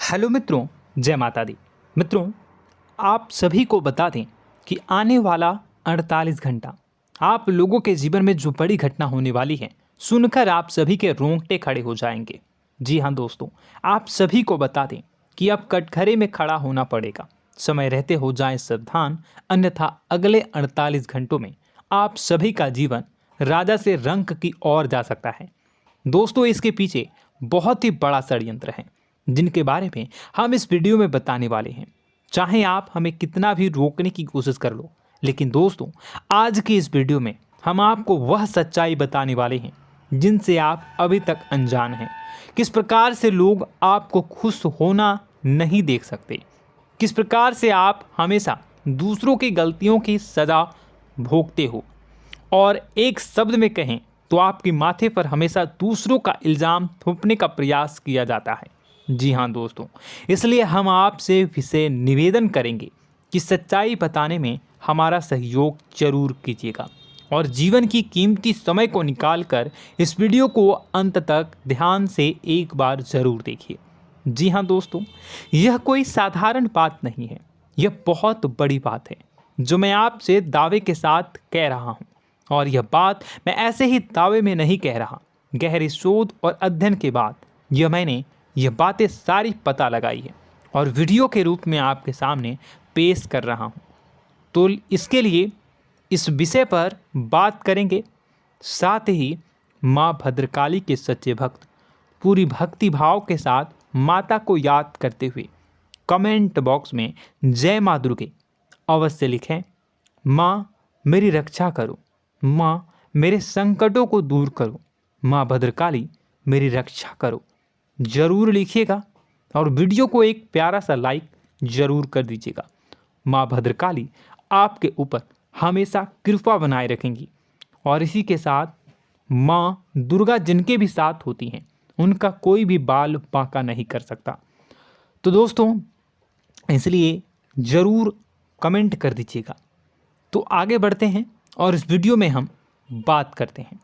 Hello मित्रों, जय माता दी। मित्रों, आप सभी को बता दें कि आने वाला 48 घंटा आप लोगों के जीवन में जो बड़ी घटना होने वाली है, सुनकर आप सभी के रोंगटे खड़े हो जाएंगे। जी हाँ दोस्तों, आप सभी को बता दें कि अब कटघरे में खड़ा होना पड़ेगा। समय रहते हो जाएं सावधान, अन्यथा अगले 48 घंटों में आप सभी का जीवन राजा से रंक की ओर जा सकता है। दोस्तों, इसके पीछे बहुत ही बड़ा षड्यंत्र है जिनके बारे में हम इस वीडियो में बताने वाले हैं। चाहे आप हमें कितना भी रोकने की कोशिश कर लो, लेकिन दोस्तों आज की इस वीडियो में हम आपको वह सच्चाई बताने वाले हैं जिनसे आप अभी तक अनजान हैं। किस प्रकार से लोग आपको खुश होना नहीं देख सकते, किस प्रकार से आप हमेशा दूसरों की गलतियों की सज़ा भोगते हो, और एक शब्द में कहें तो आपके माथे पर हमेशा दूसरों का इल्ज़ाम थोपने का प्रयास किया जाता है। जी हाँ दोस्तों, इसलिए हम आपसे विशेष निवेदन करेंगे कि सच्चाई बताने में हमारा सहयोग जरूर कीजिएगा और जीवन की कीमती समय को निकालकर इस वीडियो को अंत तक ध्यान से एक बार ज़रूर देखिए। जी हाँ दोस्तों, यह कोई साधारण बात नहीं है, यह बहुत बड़ी बात है जो मैं आपसे दावे के साथ कह रहा हूँ। और यह बात मैं ऐसे ही दावे में नहीं कह रहा, गहरी शोध और अध्ययन के बाद मैंने यह बातें सारी पता लगाई है और वीडियो के रूप में आपके सामने पेश कर रहा हूँ। तो इसके लिए इस विषय पर बात करेंगे। साथ ही माँ भद्रकाली के सच्चे भक्त पूरी भक्ति भाव के साथ माता को याद करते हुए कमेंट बॉक्स में जय माँ दुर्गे अवश्य लिखें। माँ मेरी रक्षा करो, माँ मेरे संकटों को दूर करो, माँ भद्रकाली मेरी रक्षा करो, जरूर लिखिएगा और वीडियो को एक प्यारा सा लाइक जरूर कर दीजिएगा। माँ भद्रकाली आपके ऊपर हमेशा कृपा बनाए रखेंगी और इसी के साथ माँ दुर्गा जिनके भी साथ होती हैं उनका कोई भी बाल बांका नहीं कर सकता। तो दोस्तों, इसलिए ज़रूर कमेंट कर दीजिएगा। तो आगे बढ़ते हैं और इस वीडियो में हम बात करते हैं,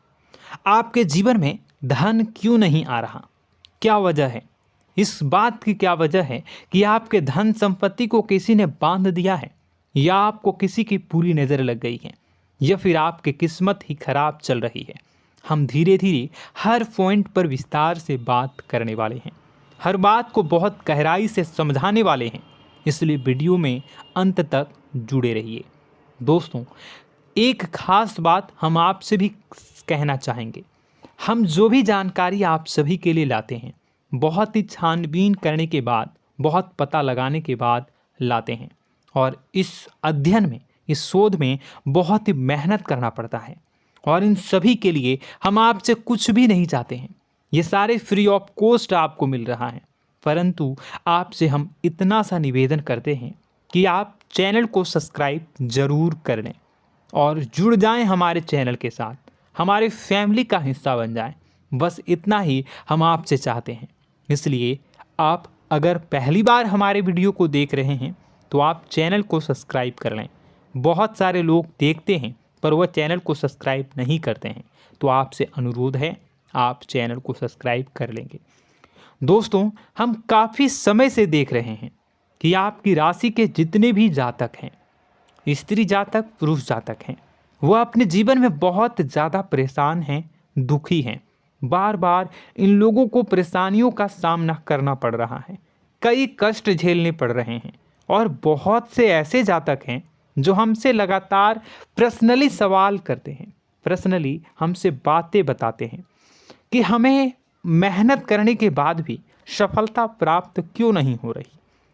आपके जीवन में धन क्यों नहीं आ रहा, क्या वजह है। इस बात की क्या वजह है कि आपके धन संपत्ति को किसी ने बांध दिया है, या आपको किसी की पूरी नज़र लग गई है, या फिर आपकी किस्मत ही खराब चल रही है। हम धीरे धीरे हर पॉइंट पर विस्तार से बात करने वाले हैं, हर बात को बहुत गहराई से समझाने वाले हैं, इसलिए वीडियो में अंत तक जुड़े रहिए। दोस्तों, एक खास बात हम आपसे भी कहना चाहेंगे, हम जो भी जानकारी आप सभी के लिए लाते हैं बहुत ही छानबीन करने के बाद, बहुत पता लगाने के बाद लाते हैं, और इस अध्ययन में, इस शोध में बहुत ही मेहनत करना पड़ता है। और इन सभी के लिए हम आपसे कुछ भी नहीं चाहते हैं, ये सारे फ्री ऑफ कॉस्ट आपको मिल रहा है। परंतु आपसे हम इतना सा निवेदन करते हैं कि आप चैनल को सब्सक्राइब ज़रूर कर लें और जुड़ जाएं हमारे चैनल के साथ, हमारे फैमिली का हिस्सा बन जाएं। बस इतना ही हम आपसे चाहते हैं। इसलिए आप अगर पहली बार हमारे वीडियो को देख रहे हैं तो आप चैनल को सब्सक्राइब कर लें। बहुत सारे लोग देखते हैं पर वह चैनल को सब्सक्राइब नहीं करते हैं, तो आपसे अनुरोध है आप चैनल को सब्सक्राइब कर लेंगे। दोस्तों, हम काफ़ी समय से देख रहे हैं कि आपकी राशि के जितने भी जातक हैं, स्त्री जातक, पुरुष जातक हैं, वह अपने जीवन में बहुत ज़्यादा परेशान हैं, दुखी हैं। बार बार इन लोगों को परेशानियों का सामना करना पड़ रहा है, कई कष्ट झेलने पड़ रहे हैं। और बहुत से ऐसे जातक हैं जो हमसे लगातार पर्सनली सवाल करते हैं, पर्सनली हमसे बातें बताते हैं कि हमें मेहनत करने के बाद भी सफलता प्राप्त क्यों नहीं हो रही,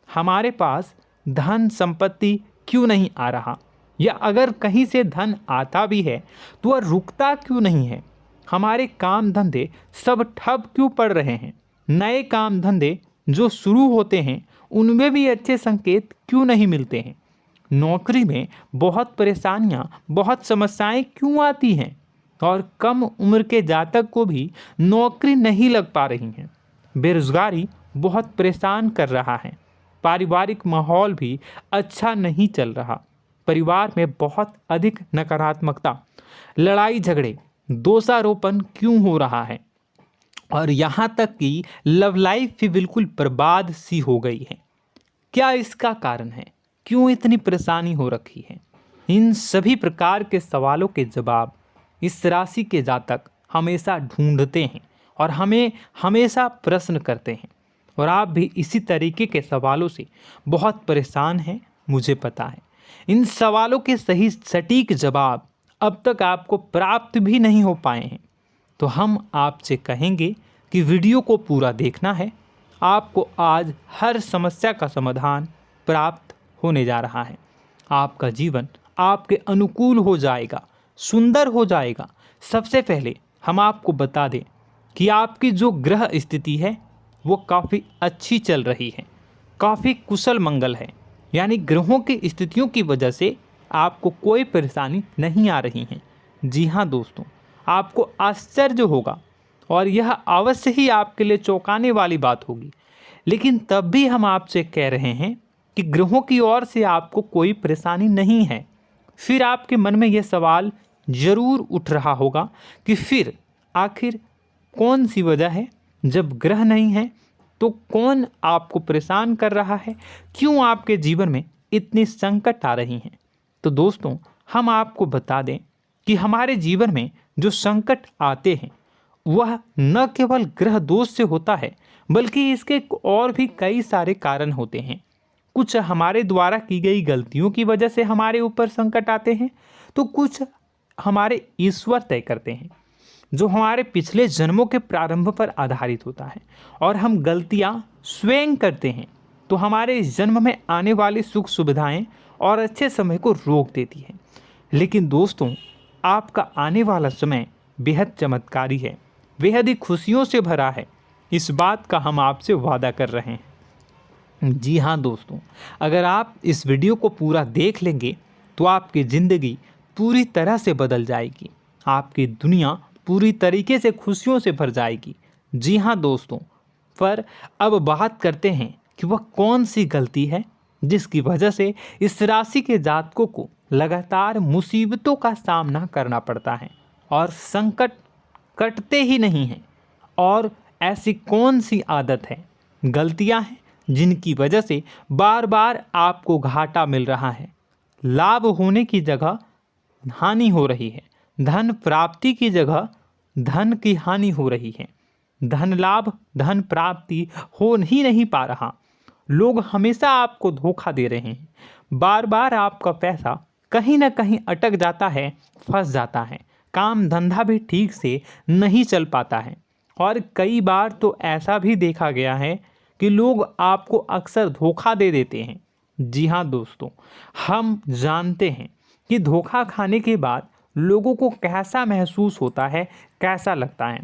हमारे पास धन संपत्ति क्यों नहीं आ रहा, या अगर कहीं से धन आता भी है तो वह रुकता क्यों नहीं है, हमारे काम धंधे सब ठप क्यों पड़ रहे हैं, नए काम धंधे जो शुरू होते हैं उनमें भी अच्छे संकेत क्यों नहीं मिलते हैं, नौकरी में बहुत परेशानियां, बहुत समस्याएं क्यों आती हैं, और कम उम्र के जातक को भी नौकरी नहीं लग पा रही हैं, बेरोजगारी बहुत परेशान कर रहा है, पारिवारिक माहौल भी अच्छा नहीं चल रहा, परिवार में बहुत अधिक नकारात्मकता, लड़ाई झगड़े, दोषारोपण क्यों हो रहा है, और यहाँ तक कि लव लाइफ भी बिल्कुल बर्बाद सी हो गई है। क्या इसका कारण है? क्यों इतनी परेशानी हो रखी है? इन सभी प्रकार के सवालों के जवाब इस राशि के जातक हमेशा ढूंढते हैं और हमें हमेशा प्रश्न करते हैं, और आप भी इसी तरीके के सवालों से बहुत परेशान हैं, मुझे पता है। इन सवालों के सही सटीक जवाब अब तक आपको प्राप्त भी नहीं हो पाए हैं, तो हम आपसे कहेंगे कि वीडियो को पूरा देखना है। आपको आज हर समस्या का समाधान प्राप्त होने जा रहा है। आपका जीवन आपके अनुकूल हो जाएगा, सुंदर हो जाएगा। सबसे पहले हम आपको बता दें कि आपकी जो ग्रह स्थिति है वो काफ़ी अच्छी चल रही है, काफ़ी कुशल मंगल है, यानी ग्रहों की स्थितियों की वजह से आपको कोई परेशानी नहीं आ रही है। जी हाँ दोस्तों, आपको आश्चर्य होगा और यह अवश्य ही आपके लिए चौंकाने वाली बात होगी, लेकिन तब भी हम आपसे कह रहे हैं कि ग्रहों की ओर से आपको कोई परेशानी नहीं है। फिर आपके मन में यह सवाल जरूर उठ रहा होगा कि फिर आखिर कौन सी वजह है? जब ग्रह नहीं है तो कौन आपको परेशान कर रहा है? क्यों आपके जीवन में इतनी संकट आ रही हैं? तो दोस्तों, हम आपको बता दें कि हमारे जीवन में जो संकट आते हैं वह न केवल ग्रह दोष से होता है, बल्कि इसके और भी कई सारे कारण होते हैं। कुछ हमारे द्वारा की गई गलतियों की वजह से हमारे ऊपर संकट आते हैं, तो कुछ हमारे ईश्वर तय करते हैं, जो हमारे पिछले जन्मों के प्रारंभ पर आधारित होता है। और हम गलतियां स्वयं करते हैं तो हमारे इस जन्म में आने वाली सुख सुविधाएं और अच्छे समय को रोक देती है। लेकिन दोस्तों, आपका आने वाला समय बेहद चमत्कारी है, बेहद ही खुशियों से भरा है। इस बात का हम आपसे वादा कर रहे हैं। जी हाँ दोस्तों, अगर आप इस वीडियो को पूरा देख लेंगे तो आपकी ज़िंदगी पूरी तरह से बदल जाएगी, आपकी दुनिया पूरी तरीके से खुशियों से भर जाएगी। जी हाँ दोस्तों, पर अब बात करते हैं कि वह कौन सी गलती है जिसकी वजह से इस राशि के जातकों को लगातार मुसीबतों का सामना करना पड़ता है और संकट कटते ही नहीं हैं। और ऐसी कौन सी आदत है, गलतियां हैं जिनकी वजह से बार बार आपको घाटा मिल रहा है, लाभ होने की जगह हानि हो रही है, धन प्राप्ति की जगह धन की हानि हो रही है, धन लाभ धन प्राप्ति हो ही नहीं पा रहा, लोग हमेशा आपको धोखा दे रहे हैं, बार बार आपका पैसा कहीं ना कहीं अटक जाता है, फंस जाता है, काम धंधा भी ठीक से नहीं चल पाता है। और कई बार तो ऐसा भी देखा गया है कि लोग आपको अक्सर धोखा दे देते हैं। जी हाँ दोस्तों, हम जानते हैं कि धोखा खाने के बाद लोगों को कैसा महसूस होता है, कैसा लगता है।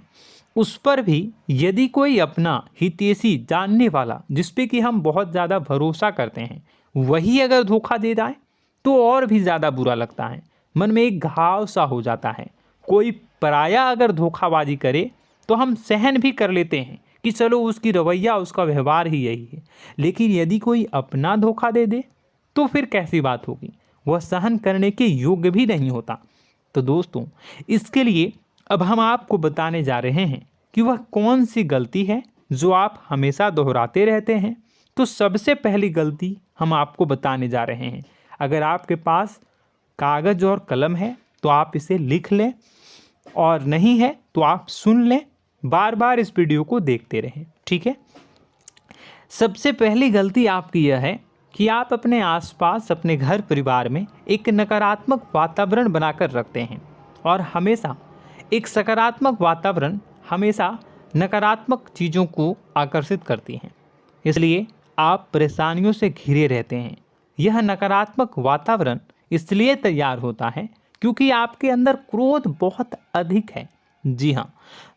उस पर भी यदि कोई अपना हितैषी जानने वाला, जिस पे कि हम बहुत ज़्यादा भरोसा करते हैं, वही अगर धोखा दे जाए तो और भी ज़्यादा बुरा लगता है, मन में एक घाव सा हो जाता है। कोई पराया अगर धोखाबाजी करे तो हम सहन भी कर लेते हैं कि चलो उसकी रवैया उसका व्यवहार ही यही है, लेकिन यदि कोई अपना धोखा दे दे तो फिर कैसी बात होगी, वह सहन करने के योग्य भी नहीं होता। तो दोस्तों, इसके लिए अब हम आपको बताने जा रहे हैं कि वह कौन सी गलती है जो आप हमेशा दोहराते रहते हैं। तो सबसे पहली गलती हम आपको बताने जा रहे हैं। अगर आपके पास कागज़ और कलम है तो आप इसे लिख लें, और नहीं है तो आप सुन लें, बार बार इस वीडियो को देखते रहें, ठीक है। सबसे पहली गलती आपकी यह है कि आप अपने आसपास, अपने घर परिवार में एक नकारात्मक वातावरण बनाकर रखते हैं, और हमेशा एक सकारात्मक वातावरण हमेशा नकारात्मक चीज़ों को आकर्षित करती हैं, इसलिए आप परेशानियों से घिरे रहते हैं। यह नकारात्मक वातावरण इसलिए तैयार होता है क्योंकि आपके अंदर क्रोध बहुत अधिक है। जी हाँ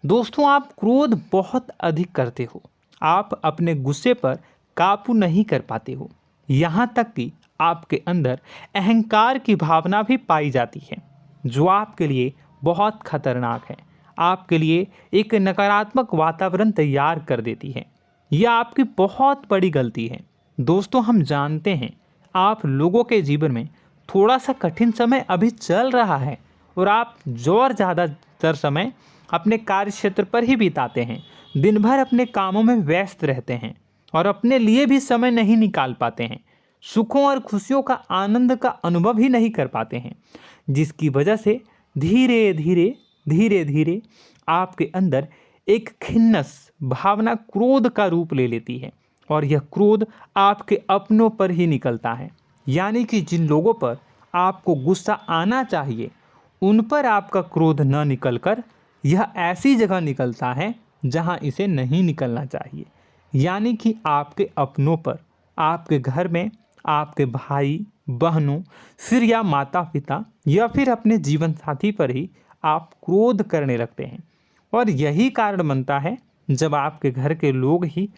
दोस्तों, आप क्रोध बहुत अधिक करते हो, आप अपने गुस्से पर काबू नहीं कर पाते हो, यहाँ तक कि आपके अंदर अहंकार की भावना भी पाई जाती है, जो आपके लिए बहुत खतरनाक है, आपके लिए एक नकारात्मक वातावरण तैयार कर देती है। यह आपकी बहुत बड़ी गलती है। दोस्तों, हम जानते हैं आप लोगों के जीवन में थोड़ा सा कठिन समय अभी चल रहा है, और आप और ज़्यादातर समय अपने कार्य क्षेत्र पर ही बिताते हैं, दिन भर अपने कामों में व्यस्त रहते हैं और अपने लिए भी समय नहीं निकाल पाते हैं, सुखों और खुशियों का आनंद का अनुभव ही नहीं कर पाते हैं, जिसकी वजह से धीरे धीरे धीरे धीरे आपके अंदर एक खिन्नस भावना क्रोध का रूप ले लेती है और यह क्रोध आपके अपनों पर ही निकलता है। यानी कि जिन लोगों पर आपको गुस्सा आना चाहिए उन पर आपका क्रोध न निकलकर यह ऐसी जगह निकलता है जहां इसे नहीं निकलना चाहिए। यानी कि आपके अपनों पर, आपके घर में, आपके भाई बहनों, फिर या माता पिता या फिर अपने जीवन साथी पर ही आप क्रोध करने लगते हैं। और यही कारण बनता है जब आपके घर के लोग ही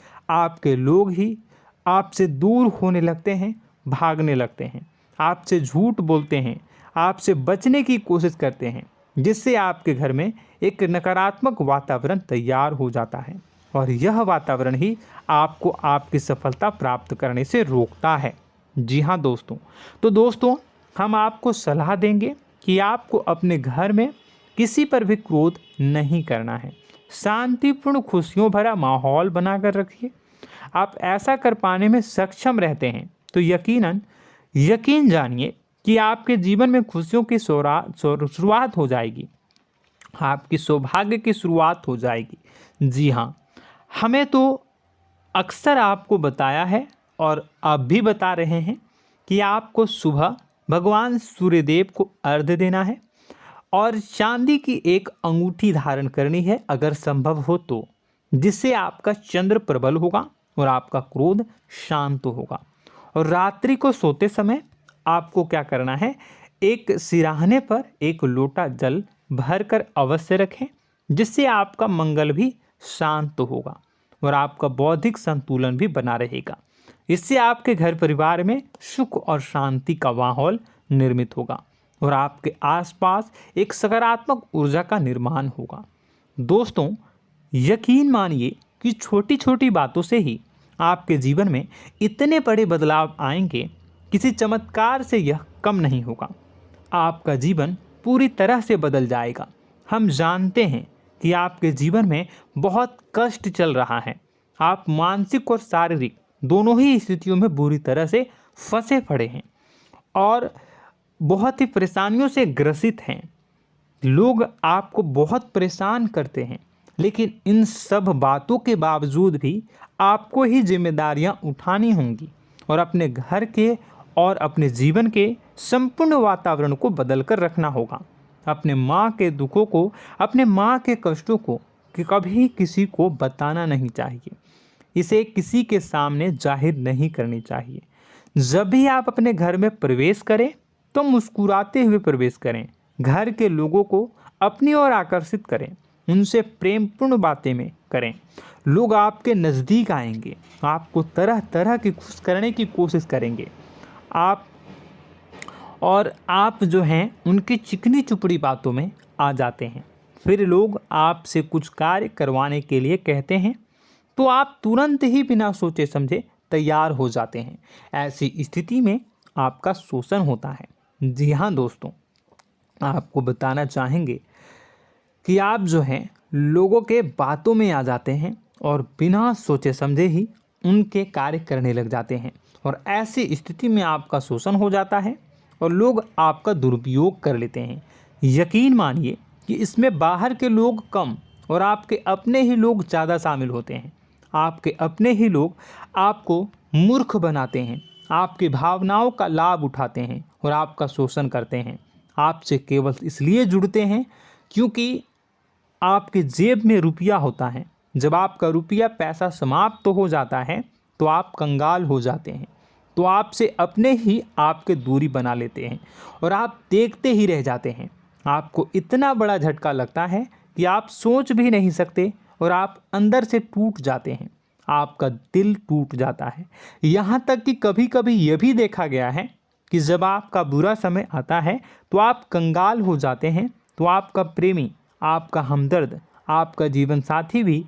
आपसे दूर होने लगते हैं, भागने लगते हैं, आपसे झूठ बोलते हैं, आपसे बचने की कोशिश करते हैं, जिससे आपके घर में एक नकारात्मक वातावरण तैयार हो जाता है और यह वातावरण ही आपको आपकी सफलता प्राप्त करने से रोकता है। जी हाँ दोस्तों, तो दोस्तों हम आपको सलाह देंगे कि आपको अपने घर में किसी पर भी क्रोध नहीं करना है। शांतिपूर्ण खुशियों भरा माहौल बनाकर रखिए। आप ऐसा कर पाने में सक्षम रहते हैं तो यकीन जानिए कि आपके जीवन में खुशियों की शुरुआत हो जाएगी, आपकी सौभाग्य की शुरुआत हो जाएगी। जी हाँ, हमें तो अक्सर आपको बताया है और अब भी बता रहे हैं कि आपको सुबह भगवान सूर्यदेव को अर्घ्य देना है और चांदी की एक अंगूठी धारण करनी है अगर संभव हो तो, जिससे आपका चंद्र प्रबल होगा और आपका क्रोध शांत होगा। और रात्रि को सोते समय आपको क्या करना है, एक सिराहने पर एक लोटा जल भरकर अवश्य रखें, जिससे आपका मंगल भी शांत होगा और आपका बौद्धिक संतुलन भी बना रहेगा। इससे आपके घर परिवार में सुख और शांति का माहौल निर्मित होगा और आपके आसपास एक सकारात्मक ऊर्जा का निर्माण होगा। दोस्तों यकीन मानिए कि छोटी छोटी बातों से ही आपके जीवन में इतने बड़े बदलाव आएंगे, किसी चमत्कार से यह कम नहीं होगा। आपका जीवन पूरी तरह से बदल जाएगा। हम जानते हैं कि आपके जीवन में बहुत कष्ट चल रहा है, आप मानसिक और शारीरिक दोनों ही स्थितियों में बुरी तरह से फंसे पड़े हैं और बहुत ही परेशानियों से ग्रसित हैं। लोग आपको बहुत परेशान करते हैं, लेकिन इन सब बातों के बावजूद भी आपको ही जिम्मेदारियां उठानी होंगी और अपने घर के और अपने जीवन के संपूर्ण वातावरण को बदल कर रखना होगा। अपने माँ के दुखों को, अपने माँ के कष्टों को कभी किसी को बताना नहीं चाहिए, इसे किसी के सामने जाहिर नहीं करनी चाहिए। जब भी आप अपने घर में प्रवेश करें तो मुस्कुराते हुए प्रवेश करें, घर के लोगों को अपनी ओर आकर्षित करें, उनसे प्रेमपूर्ण बातें में करें। लोग आपके नज़दीक आएंगे, आपको तरह तरह की खुश करने की कोशिश करेंगे। आप जो हैं उनकी चिकनी चुपड़ी बातों में आ जाते हैं। फिर लोग आपसे कुछ कार्य करवाने के लिए कहते हैं तो आप तुरंत ही बिना सोचे समझे तैयार हो जाते हैं। ऐसी स्थिति में आपका शोषण होता है। जी हाँ दोस्तों, आपको बताना चाहेंगे कि आप जो हैं लोगों के बातों में आ जाते हैं और बिना सोचे समझे ही उनके कार्य करने लग जाते हैं और ऐसी स्थिति में आपका शोषण हो जाता है और लोग आपका दुरुपयोग कर लेते हैं। यकीन मानिए कि इसमें बाहर के लोग कम और आपके अपने ही लोग ज़्यादा शामिल होते हैं। आपके अपने ही लोग आपको मूर्ख बनाते हैं, आपकी भावनाओं का लाभ उठाते हैं और आपका शोषण करते हैं। आपसे केवल इसलिए जुड़ते हैं क्योंकि आपके जेब में रुपया होता है। जब आपका रुपया पैसा समाप्त हो जाता है तो आप कंगाल हो जाते हैं, तो आपसे अपने ही आपके दूरी बना लेते हैं और आप देखते ही रह जाते हैं। आपको इतना बड़ा झटका लगता है कि आप सोच भी नहीं सकते और आप अंदर से टूट जाते हैं, आपका दिल टूट जाता है। यहाँ तक कि कभी कभी यह भी देखा गया है कि जब आपका बुरा समय आता है तो आप कंगाल हो जाते हैं, तो आपका प्रेमी, आपका हमदर्द, आपका जीवन साथी भी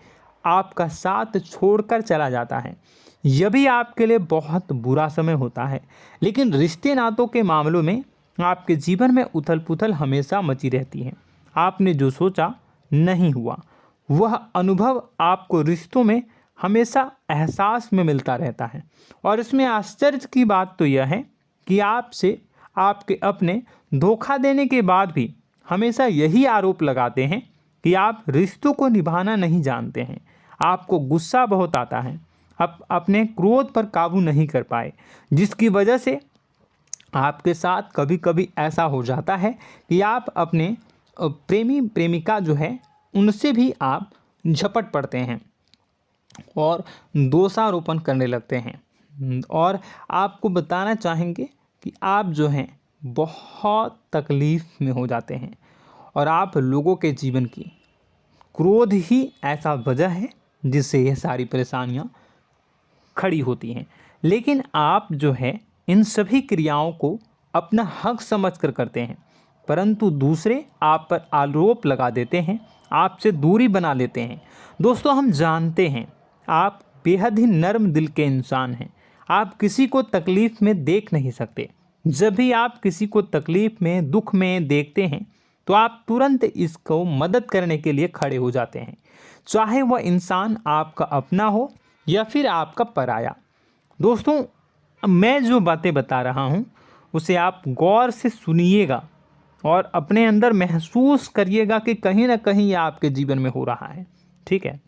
आपका साथ छोड़कर चला जाता है। यह भी आपके लिए बहुत बुरा समय होता है। लेकिन रिश्ते नातों के मामलों में आपके जीवन में उथल पुथल हमेशा मची रहती है। आपने जो सोचा नहीं हुआ। वह अनुभव आपको रिश्तों में हमेशा एहसास में मिलता रहता है। और इसमें आश्चर्य की बात तो यह है कि आपसे आपके अपने धोखा देने के बाद भी हमेशा यही आरोप लगाते हैं कि आप रिश्तों को निभाना नहीं जानते हैं। आपको गुस्सा बहुत आता है, आप अपने क्रोध पर काबू नहीं कर पाए, जिसकी वजह से आपके साथ कभी कभी ऐसा हो जाता है कि आप अपने प्रेमी प्रेमिका जो है उनसे भी आप झपट पड़ते हैं और दोषारोपण करने लगते हैं। और आपको बताना चाहेंगे कि आप जो हैं बहुत तकलीफ़ में हो जाते हैं और आप लोगों के जीवन की क्रोध ही ऐसा वजह है जिससे ये सारी परेशानियां खड़ी होती हैं। लेकिन आप जो है इन सभी क्रियाओं को अपना हक समझकर करते हैं, परंतु दूसरे आप पर आरोप लगा देते हैं, आपसे दूरी बना लेते हैं। दोस्तों, हम जानते हैं आप बेहद ही नर्म दिल के इंसान हैं। आप किसी को तकलीफ़ में देख नहीं सकते। जब भी आप किसी को तकलीफ़ में, दुख में देखते हैं तो आप तुरंत इसको मदद करने के लिए खड़े हो जाते हैं, चाहे वह इंसान आपका अपना हो या फिर आपका पराया। दोस्तों, मैं जो बातें बता रहा हूँ उसे आप गौर से सुनिएगा और अपने अंदर महसूस करिएगा कि कहीं ना कहीं ये आपके जीवन में हो रहा है। ठीक है,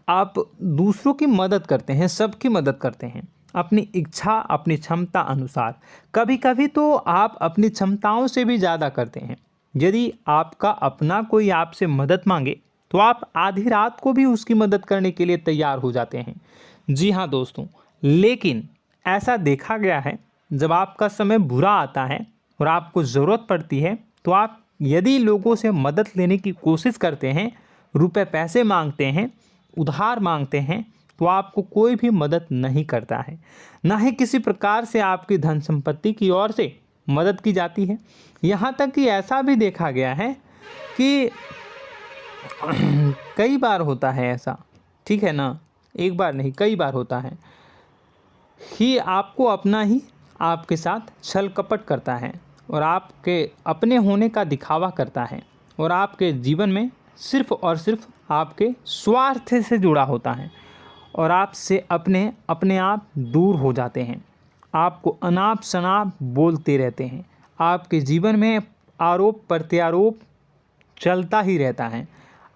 आप दूसरों की मदद करते हैं, सबकी मदद करते हैं अपनी इच्छा, अपनी क्षमता अनुसार। कभी कभी तो आप अपनी क्षमताओं से भी ज़्यादा करते हैं। यदि आपका अपना कोई आपसे मदद मांगे तो आप आधी रात को भी उसकी मदद करने के लिए तैयार हो जाते हैं। जी हाँ दोस्तों, लेकिन ऐसा देखा गया है जब आपका समय बुरा आता है और आपको ज़रूरत पड़ती है तो आप यदि लोगों से मदद लेने की कोशिश करते हैं, रुपए पैसे मांगते हैं, उधार मांगते हैं, तो आपको कोई भी मदद नहीं करता है। ना ही किसी प्रकार से आपकी धन संपत्ति की ओर से मदद की जाती है। यहाँ तक कि ऐसा भी देखा गया है कि कई बार होता है ऐसा, ठीक है ना, एक बार नहीं कई बार होता है कि आपको अपना ही आपके साथ छल कपट करता है और आपके अपने होने का दिखावा करता है और आपके जीवन में सिर्फ और सिर्फ आपके स्वार्थ से जुड़ा होता है और आपसे अपने आप दूर हो जाते हैं। आपको अनाप शनाप बोलते रहते हैं। आपके जीवन में आरोप प्रत्यारोप चलता ही रहता है।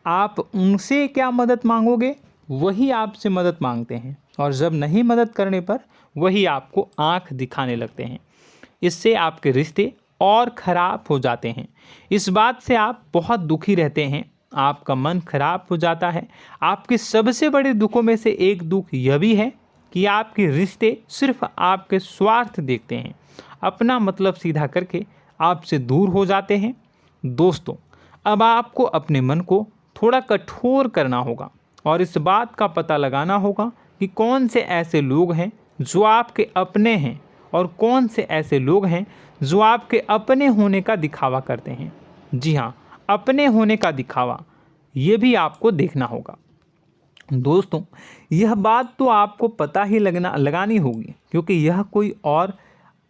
आप उनसे क्या मदद मांगोगे, वही आपसे मदद मांगते हैं और जब नहीं मदद करने पर वही आपको आंख दिखाने लगते हैं। इससे आपके रिश्ते और ख़राब हो जाते हैं। इस बात से आप बहुत दुखी रहते हैं, आपका मन खराब हो जाता है। आपके सबसे बड़े दुखों में से एक दुख यह भी है कि आपके रिश्ते सिर्फ आपके स्वार्थ देखते हैं, अपना मतलब सीधा करके आपसे दूर हो जाते हैं। दोस्तों, अब आपको अपने मन को थोड़ा कठोर करना होगा और इस बात का पता लगाना होगा कि कौन से ऐसे लोग हैं जो आपके अपने हैं और कौन से ऐसे लोग हैं जो आपके अपने होने का दिखावा करते हैं। जी हाँ, अपने होने का दिखावा, ये भी आपको देखना होगा। दोस्तों, यह बात तो आपको पता ही लगानी होगी, क्योंकि यह कोई और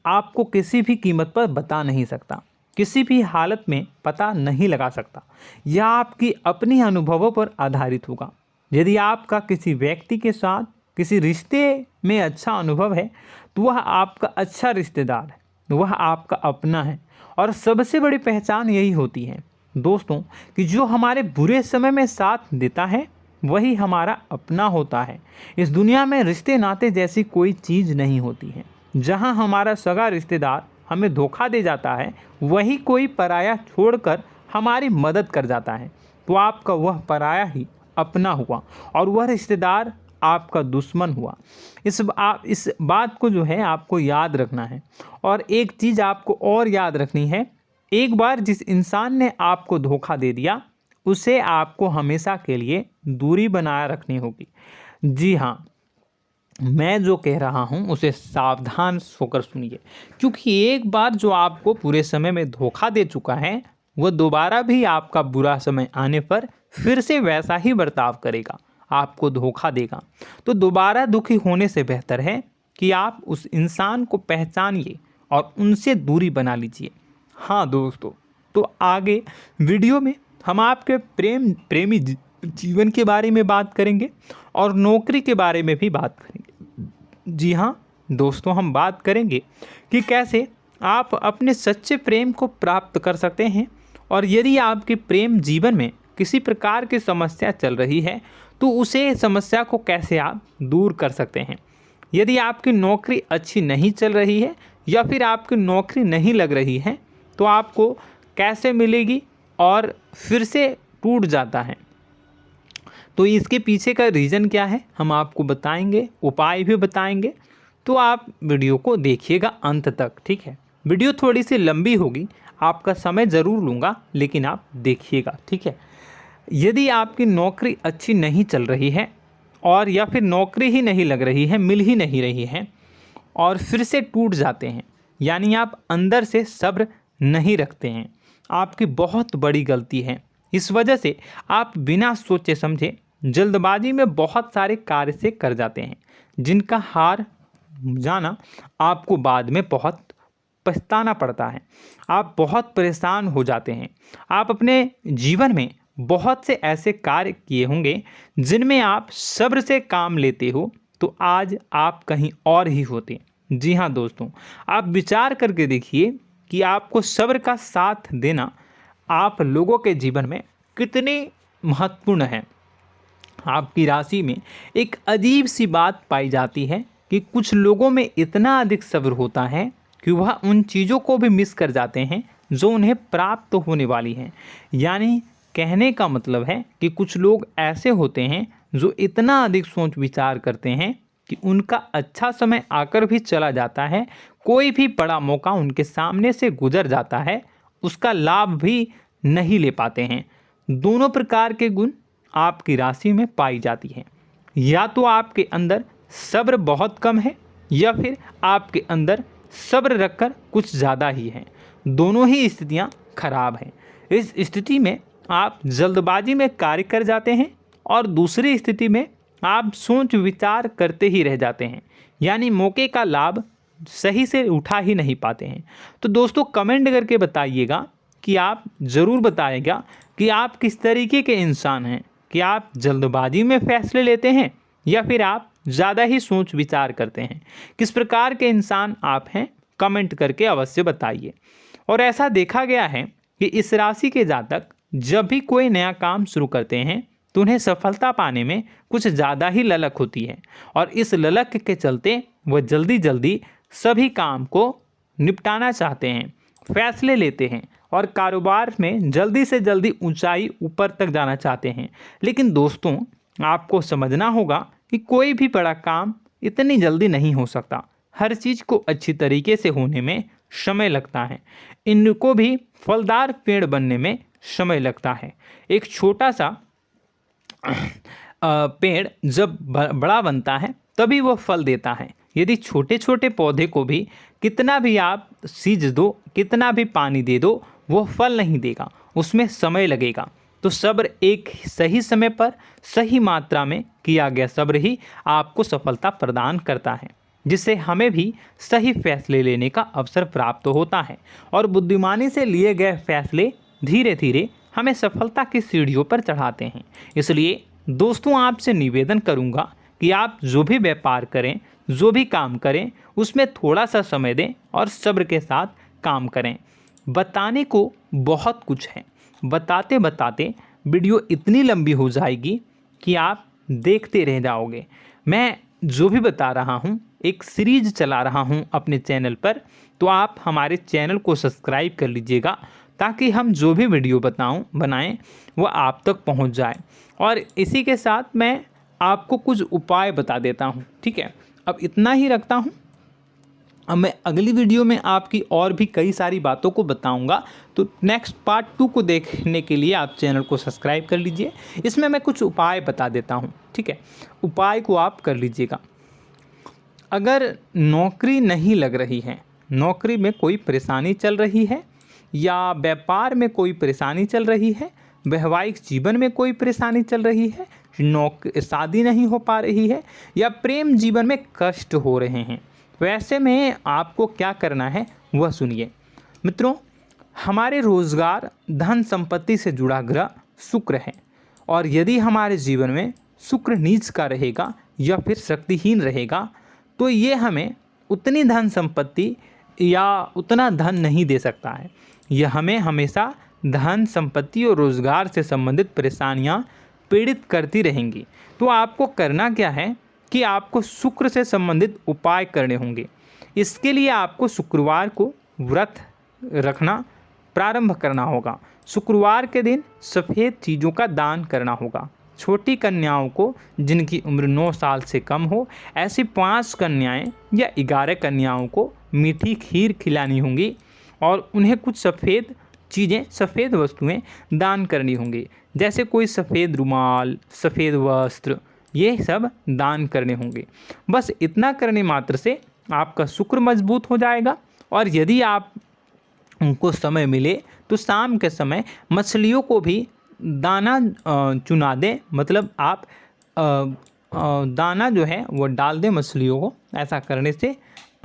आपको किसी भी कीमत पर बता नहीं सकता, किसी भी हालत में पता नहीं लगा सकता। यह आपकी अपनी अनुभवों पर आधारित होगा। यदि आपका किसी व्यक्ति के साथ किसी रिश्ते में अच्छा अनुभव है तो वह आपका अच्छा रिश्तेदार है, वह आपका अपना है। और सबसे बड़ी पहचान यही होती है दोस्तों कि जो हमारे बुरे समय में साथ देता है वही हमारा अपना होता है। इस दुनिया में रिश्ते नाते जैसी कोई चीज़ नहीं होती है। जहां हमारा सगा रिश्तेदार हमें धोखा दे जाता है, वही कोई पराया छोड़कर हमारी मदद कर जाता है, तो आपका वह पराया ही अपना हुआ और वह रिश्तेदार आपका दुश्मन हुआ। इस बात को जो है आपको याद रखना है। और एक चीज़ आपको और याद रखनी है, एक बार जिस इंसान ने आपको धोखा दे दिया उसे आपको हमेशा के लिए दूरी बनाए रखनी होगी। जी हाँ, मैं जो कह रहा हूँ उसे सावधान होकर सुनिए, क्योंकि एक बार जो आपको पूरे समय में धोखा दे चुका है वह दोबारा भी आपका बुरा समय आने पर फिर से वैसा ही बर्ताव करेगा, आपको धोखा देगा। तो दोबारा दुखी होने से बेहतर है कि आप उस इंसान को पहचानिए और उनसे दूरी बना लीजिए। हाँ दोस्तों, तो आगे वीडियो में हम आपके प्रेमी जीवन के बारे में बात करेंगे और नौकरी के बारे में भी बात करेंगे। जी हाँ दोस्तों, हम बात करेंगे कि कैसे आप अपने सच्चे प्रेम को प्राप्त कर सकते हैं, और यदि आपके प्रेम जीवन में किसी प्रकार की समस्या चल रही है तो उसे समस्या को कैसे आप दूर कर सकते हैं। यदि आपकी नौकरी अच्छी नहीं चल रही है या फिर आपकी नौकरी नहीं लग रही है तो आपको कैसे मिलेगी और फिर से टूट जाता है, तो इसके पीछे का रीज़न क्या है हम आपको बताएंगे, उपाय भी बताएंगे। तो आप वीडियो को देखिएगा अंत तक, ठीक है। वीडियो थोड़ी सी लंबी होगी, आपका समय ज़रूर लूँगा, लेकिन आप देखिएगा, ठीक है। यदि आपकी नौकरी अच्छी नहीं चल रही है और या फिर नौकरी ही नहीं लग रही है, मिल ही नहीं रही है और फिर से टूट जाते हैं, यानी आप अंदर से सब्र नहीं रखते हैं, आपकी बहुत बड़ी गलती है। इस वजह से आप बिना सोचे समझे जल्दबाजी में बहुत सारे कार्य से कर जाते हैं, जिनका हार जाना आपको बाद में बहुत पछताना पड़ता है। आप बहुत परेशान हो जाते हैं। आप अपने जीवन में बहुत से ऐसे कार्य किए होंगे जिनमें आप सब्र से काम लेते हो, तो आज आप कहीं और ही होते। जी हाँ दोस्तों, आप विचार करके देखिए कि आपको सब्र का साथ देना आप लोगों के जीवन में कितनी महत्वपूर्ण है। आपकी राशि में एक अजीब सी बात पाई जाती है कि कुछ लोगों में इतना अधिक सब्र होता है कि वह उन चीज़ों को भी मिस कर जाते हैं जो उन्हें प्राप्त होने वाली हैं। यानी कहने का मतलब है कि कुछ लोग ऐसे होते हैं जो इतना अधिक सोच विचार करते हैं कि उनका अच्छा समय आकर भी चला जाता है, कोई भी बड़ा मौका उनके सामने से गुजर जाता है, उसका लाभ भी नहीं ले पाते हैं। दोनों प्रकार के गुण आपकी राशि में पाई जाती हैं। या तो आपके अंदर सब्र बहुत कम है या फिर आपके अंदर सब्र रखकर कुछ ज़्यादा ही है। दोनों ही स्थितियाँ खराब हैं। इस स्थिति में आप जल्दबाजी में कार्य कर जाते हैं और दूसरी स्थिति में आप सोच विचार करते ही रह जाते हैं, यानी मौके का लाभ सही से उठा ही नहीं पाते हैं। तो दोस्तों कमेंट करके बताइएगा कि आप ज़रूर बताइएगा कि आप किस तरीके के इंसान हैं, कि आप जल्दबाजी में फैसले लेते हैं या फिर आप ज़्यादा ही सोच विचार करते हैं। किस प्रकार के इंसान आप हैं, कमेंट करके अवश्य बताइए। और ऐसा देखा गया है कि इस राशि के जातक जब भी कोई नया काम शुरू करते हैं तो उन्हें सफलता पाने में कुछ ज़्यादा ही ललक होती है, और इस ललक के चलते वह जल्दी जल्दी सभी काम को निपटाना चाहते हैं, फैसले लेते हैं और कारोबार में जल्दी से जल्दी ऊंचाई ऊपर तक जाना चाहते हैं। लेकिन दोस्तों आपको समझना होगा कि कोई भी बड़ा काम इतनी जल्दी नहीं हो सकता। हर चीज़ को अच्छी तरीके से होने में समय लगता है। इनको भी फलदार पेड़ बनने में समय लगता है। एक छोटा सा पेड़ जब बड़ा बनता है तभी वो फल देता है। यदि छोटे छोटे पौधे को भी कितना भी आप सींच दो, कितना भी पानी दे दो, वो फल नहीं देगा, उसमें समय लगेगा। तो सब्र एक सही समय पर सही मात्रा में किया गया सब्र ही आपको सफलता प्रदान करता है, जिससे हमें भी सही फैसले लेने का अवसर प्राप्त होता है। और बुद्धिमानी से लिए गए फैसले धीरे धीरे हमें सफलता की सीढ़ियों पर चढ़ाते हैं। इसलिए दोस्तों आपसे निवेदन करूंगा कि आप जो भी व्यापार करें, जो भी काम करें, उसमें थोड़ा सा समय दें और सब्र के साथ काम करें। बताने को बहुत कुछ है, बताते बताते वीडियो इतनी लंबी हो जाएगी कि आप देखते रह जाओगे। मैं जो भी बता रहा हूँ एक सीरीज चला रहा हूँ अपने चैनल पर, तो आप हमारे चैनल को सब्सक्राइब कर लीजिएगा ताकि हम जो भी वीडियो बनाएं वो आप तक पहुँच जाए। और इसी के साथ मैं आपको कुछ उपाय बता देता हूँ, ठीक है। अब इतना ही रखता हूँ। अब मैं अगली वीडियो में आपकी और भी कई सारी बातों को बताऊंगा। तो नेक्स्ट पार्ट 2 को देखने के लिए आप चैनल को सब्सक्राइब कर लीजिए। इसमें मैं कुछ उपाय बता देता हूं, ठीक है। उपाय को आप कर लीजिएगा। अगर नौकरी नहीं लग रही है, नौकरी में कोई परेशानी चल रही है, या व्यापार में कोई परेशानी चल रही है, वैवाहिक जीवन में कोई परेशानी चल रही है, शादी नहीं हो पा रही है, या प्रेम जीवन में कष्ट हो रहे हैं, वैसे में आपको क्या करना है वह सुनिए। मित्रों, हमारे रोजगार धन संपत्ति से जुड़ा ग्रह शुक्र है, और यदि हमारे जीवन में शुक्र नीच का रहेगा या फिर शक्तिहीन रहेगा तो ये हमें उतनी धन संपत्ति या उतना धन नहीं दे सकता है। यह हमें हमेशा धन संपत्ति और रोजगार से संबंधित परेशानियां पीड़ित करती रहेंगी। तो आपको करना क्या है कि आपको शुक्र से संबंधित उपाय करने होंगे। इसके लिए आपको शुक्रवार को व्रत रखना प्रारंभ करना होगा। शुक्रवार के दिन सफ़ेद चीज़ों का दान करना होगा। छोटी कन्याओं को जिनकी उम्र 9 साल से कम हो, ऐसी 5 कन्याएं या 11 कन्याओं को मीठी खीर खिलानी होंगी और उन्हें कुछ सफ़ेद चीज़ें, सफ़ेद वस्तुएं दान करनी होंगी, जैसे कोई सफ़ेद रुमाल, सफ़ेद वस्त्र, ये सब दान करने होंगे। बस इतना करने मात्र से आपका शुक्र मजबूत हो जाएगा। और यदि आप उनको समय मिले तो शाम के समय मछलियों को भी दाना चुना दें, मतलब आप दाना जो है वो डाल दें मछलियों को। ऐसा करने से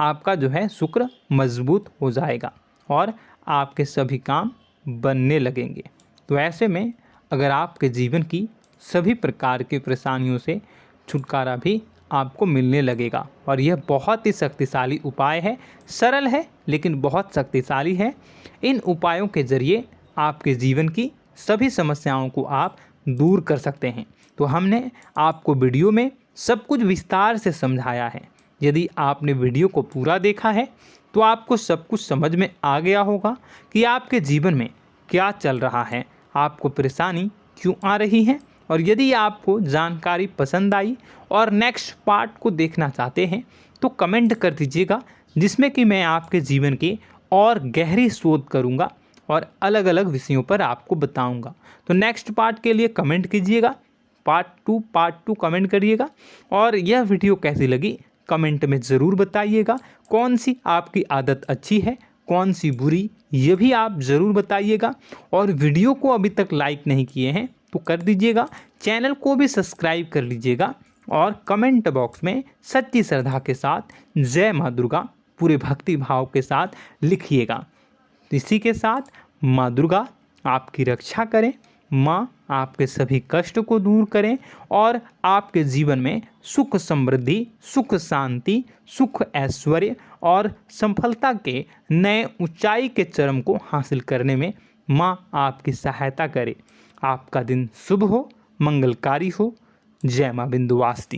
आपका जो है शुक्र मजबूत हो जाएगा और आपके सभी काम बनने लगेंगे। तो ऐसे में अगर आपके जीवन की सभी प्रकार की परेशानियों से छुटकारा भी आपको मिलने लगेगा। और यह बहुत ही शक्तिशाली उपाय है, सरल है लेकिन बहुत शक्तिशाली है। इन उपायों के ज़रिए आपके जीवन की सभी समस्याओं को आप दूर कर सकते हैं। तो हमने आपको वीडियो में सब कुछ विस्तार से समझाया है। यदि आपने वीडियो को पूरा देखा है तो आपको सब कुछ समझ में आ गया होगा कि आपके जीवन में क्या चल रहा है, आपको परेशानी क्यों आ रही है। और यदि आपको जानकारी पसंद आई और नेक्स्ट पार्ट को देखना चाहते हैं तो कमेंट कर दीजिएगा, जिसमें कि मैं आपके जीवन की और गहरी शोध करूंगा और अलग अलग विषयों पर आपको बताऊंगा। तो नेक्स्ट पार्ट के लिए कमेंट कीजिएगा, पार्ट टू कमेंट करिएगा। और यह वीडियो कैसी लगी कमेंट में ज़रूर बताइएगा। कौन सी आपकी आदत अच्छी है, कौन सी बुरी, ये भी आप ज़रूर बताइएगा। और वीडियो को अभी तक लाइक नहीं किए हैं तो कर दीजिएगा, चैनल को भी सब्सक्राइब कर लीजिएगा और कमेंट बॉक्स में सच्ची श्रद्धा के साथ जय माँ दुर्गा पूरे भक्ति भाव के साथ लिखिएगा। इसी के साथ माँ दुर्गा आपकी रक्षा करें, माँ आपके सभी कष्ट को दूर करें और आपके जीवन में सुख समृद्धि, सुख शांति, सुख ऐश्वर्य और सफलता के नए ऊंचाई के चरम को हासिल करने में माँ आपकी सहायता करे। आपका दिन शुभ हो, मंगलकारी हो। जय माँ विंध्यवासिनी।